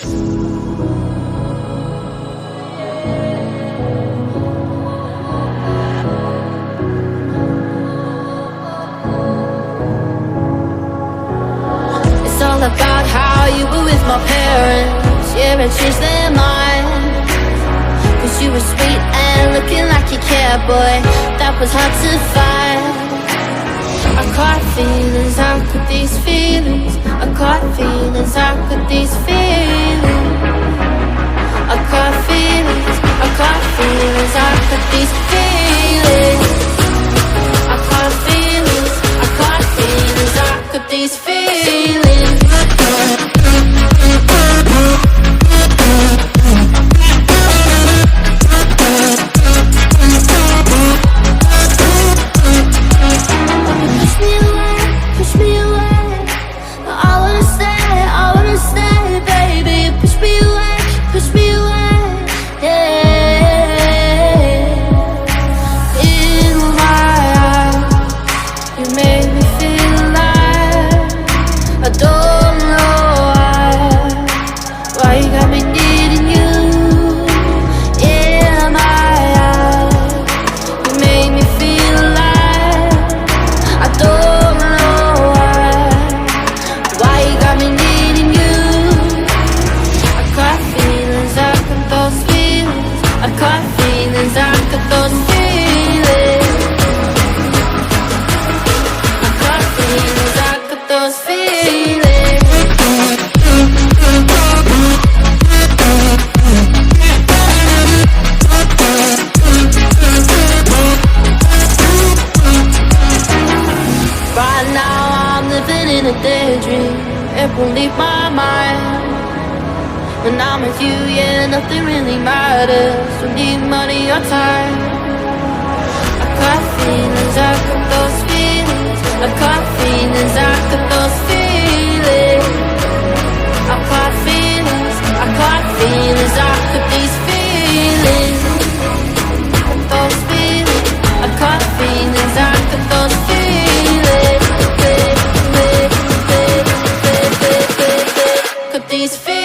It's all about how you were with my parents. Yeah, I changed their mind. Cause you were sweet and looking like you cared, boy. That was hard to find. I caught feelings, how could these feelings? I caught feelings, how could these feelings? I caught feelings, I caught feelings, how could these feelings? I caught feelings, I caught feelings, how could these feelings? It won't leave my mind. When I'm with you, yeah, nothing really matters. Don't need money or time. I got feelings, I got those feelings. I got feelings, I got those feelings. I got feelings, I got feelings, I got these feelings. Those feelings, I got feelings, I got those feelings. Got these feelings.